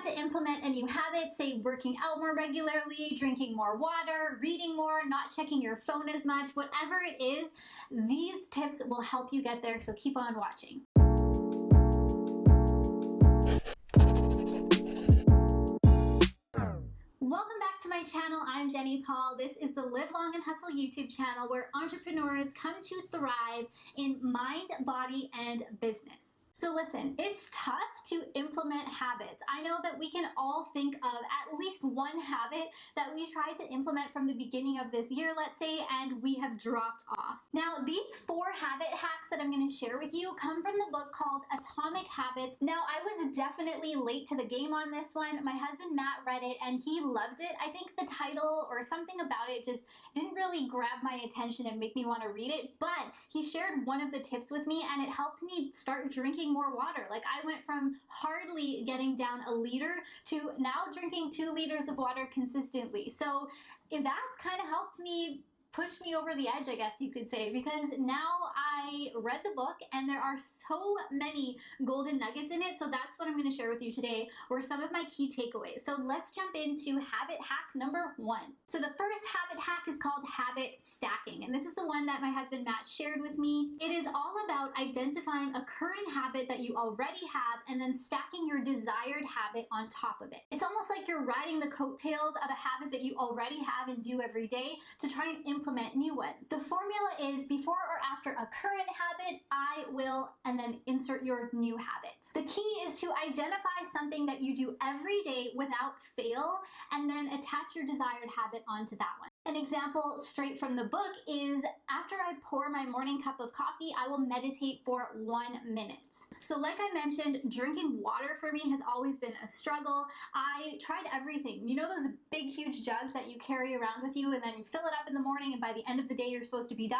to implement a new habit, say working out more regularly, drinking more water, reading more, not checking your phone as much, whatever it is, these tips will help you get there, so keep on watching. Welcome back to my channel. I'm Jenny Paul. This is the Live Long and Hustle YouTube channel where entrepreneurs come to thrive in mind, body, and business. So listen, it's tough to implement habits. I know that we can all think of at least one habit that we tried to implement from the beginning of this year, let's say, and we have dropped off. Now, these 4 habit hacks that I'm going to share with you come from the book called Atomic Habits. Now, I was definitely late to the game on this one. My husband Matt read it and he loved it. I think the title or something about it just didn't really grab my attention and make me want to read it, but he shared one of the tips with me and it helped me start drinking more water. Like, I went from hardly getting down a liter to now drinking 2 liters of water consistently. So that kind of helped me push me over the edge, I guess you could say, because now I read the book and there are so many golden nuggets in it. So that's what I'm going to share with you today, were some of my key takeaways. So let's jump into habit hack number 1. So the first habit hack is called habit stacking. And this is the one that my husband Matt shared with me. It is all about identifying a current habit that you already have and then stacking your desired habit on top of it. It's almost like you're riding the coattails of a habit that you already have and do every day to try and implement new ones. The formula is before or after a current habit, I will, and then insert your new habit. The key is to identify something that you do every day without fail, and then attach your desired habit onto that one. An example straight from the book is after I pour my morning cup of coffee, I will meditate for 1 minute. So like I mentioned, drinking water for me has always been a struggle. I tried everything. You know those big, huge jugs that you carry around with you and then you fill it up in the morning and by the end of the day you're supposed to be done?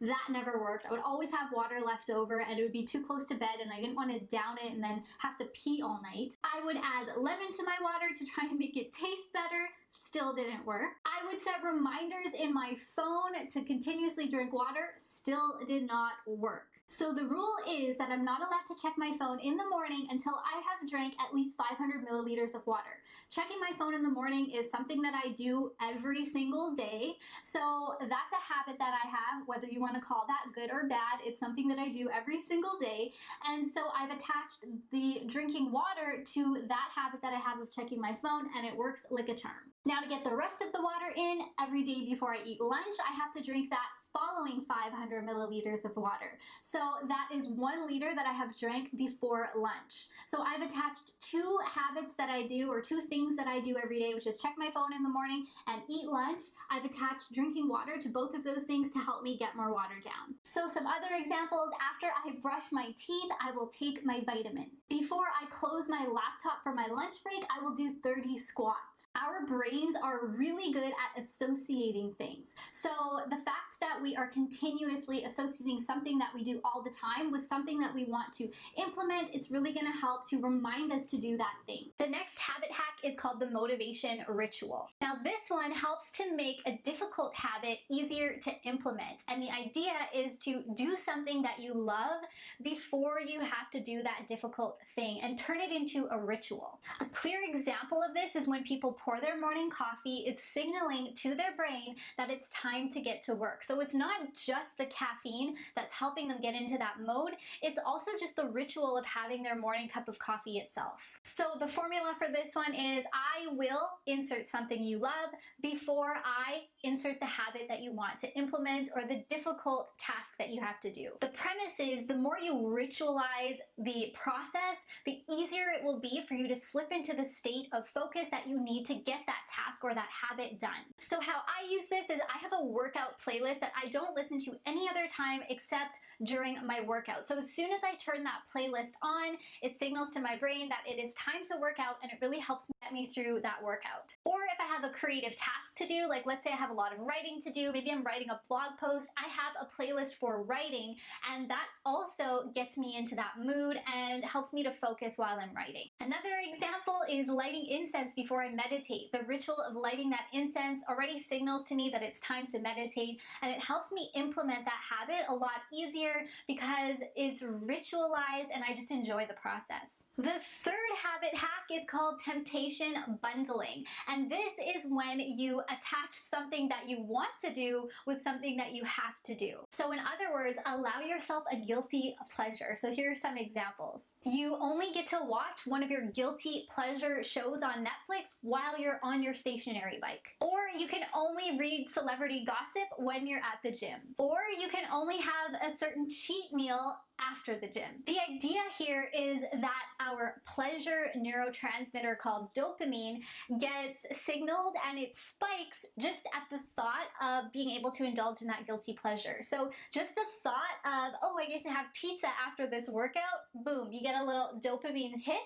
That never worked. I would always have water left over and it would be too close to bed and I didn't want to down it and then have to pee all night. I would add lemon to my water to try and make it taste better. Still didn't work. I would set reminders in my phone to continuously drink water. Still did not work. So the rule is that I'm not allowed to check my phone in the morning until I have drank at least 500 milliliters of water. Checking my phone in the morning is something that I do every single day. So that's a habit that I have, whether you want to call that good or bad. It's something that I do every single day. And so I've attached the drinking water to that habit that I have of checking my phone, and it works like a charm. Now, to get the rest of the water in, every day before I eat lunch, I have to drink that following 500 milliliters of water. So that is 1 liter that I have drank before lunch. So I've attached 2 habits that I do, or 2 things that I do every day, which is check my phone in the morning and eat lunch. I've attached drinking water to both of those things to help me get more water down. So some other examples: after I brush my teeth, I will take my vitamin. Before I close my laptop for my lunch break, I will do 30 squats. Our brains are really good at associating things. So the fact that we are continuously associating something that we do all the time with something that we want to implement, it's really going to help to remind us to do that thing. The next habit hack is called the motivation ritual. Now this one helps to make a difficult habit easier to implement. And the idea is to do something that you love before you have to do that difficult thing and turn it into a ritual. A clear example of this is when people pour their morning coffee, it's signaling to their brain that it's time to get to work. So it's not just the caffeine that's helping them get into that mode, it's also just the ritual of having their morning cup of coffee itself. So the formula for this one is I will insert something you love before I insert the habit that you want to implement or the difficult task that you have to do. The premise is the more you ritualize the process, the easier it will be for you to slip into the state of focus that you need to get that task or that habit done. So how I use this is I have a workout playlist that I don't listen to any other time except during my workout. So as soon as I turn that playlist on, it signals to my brain that it is time to work out, and it really helps get me through that workout. Or if I have a creative task to do, like let's say I have a lot of writing to do, maybe I'm writing a blog post, I have a playlist for writing, and that also gets me into that mood and helps me to focus while I'm writing. Another example is lighting incense before I meditate. The ritual of lighting that incense already signals to me that it's time to meditate, and it helps me implement that habit a lot easier because it's ritualized and I just enjoy the process. The third habit hack is called temptation bundling. And this is when you attach something that you want to do with something that you have to do. So in other words, allow yourself a guilty pleasure. So here are some examples. You only get to watch one of your guilty pleasure shows on Netflix while you're on your stationary bike. Or you can only read celebrity gossip when you're at the gym. Or you can only have a certain cheat meal after the gym. The idea here is that our pleasure neurotransmitter called dopamine gets signaled and it spikes just at the thought of being able to indulge in that guilty pleasure. So just the thought of, oh, I get to have pizza after this workout, boom, you get a little dopamine hit,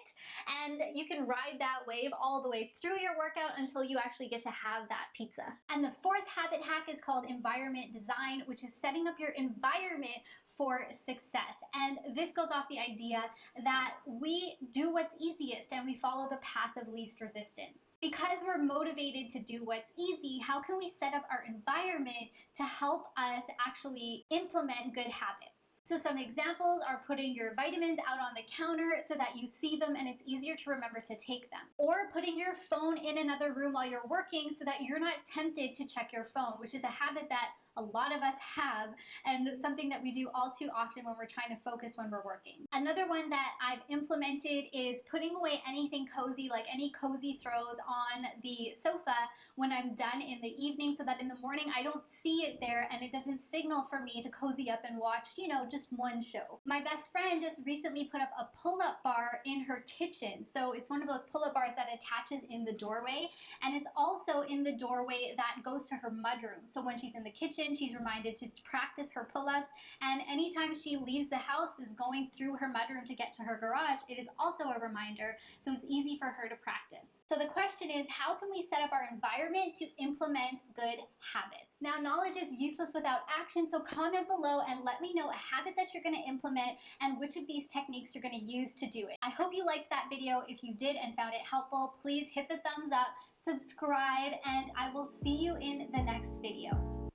and you can ride that wave all the way through your workout until you actually get to have that pizza. And the fourth habit hack is called environment design, which is setting up your environment for success. And this goes off the idea that we do what's easiest and we follow the path of least resistance. Because we're motivated to do what's easy, how can we set up our environment to help us actually implement good habits? So some examples are putting your vitamins out on the counter so that you see them and it's easier to remember to take them. Or putting your phone in another room while you're working so that you're not tempted to check your phone, which is a habit that a lot of us have and something that we do all too often when we're trying to focus when we're working. Another one that I've implemented is putting away anything cozy, like any cozy throws on the sofa when I'm done in the evening so that in the morning I don't see it there and it doesn't signal for me to cozy up and watch, just one show. My best friend just recently put up a pull-up bar in her kitchen. So it's one of those pull-up bars that attaches in the doorway, and it's also in the doorway that goes to her mudroom. So when she's in the kitchen, she's reminded to practice her pull-ups, and anytime she leaves the house, is going through her mudroom to get to her garage, it is also a reminder, so it's easy for her to practice. So the question is, how can we set up our environment to implement good habits? Now, knowledge is useless without action, so comment below and let me know a habit that you're going to implement and which of these techniques you're going to use to do it. I hope you liked that video. If you did and found it helpful, please hit the thumbs up, subscribe, and I will see you in the next video.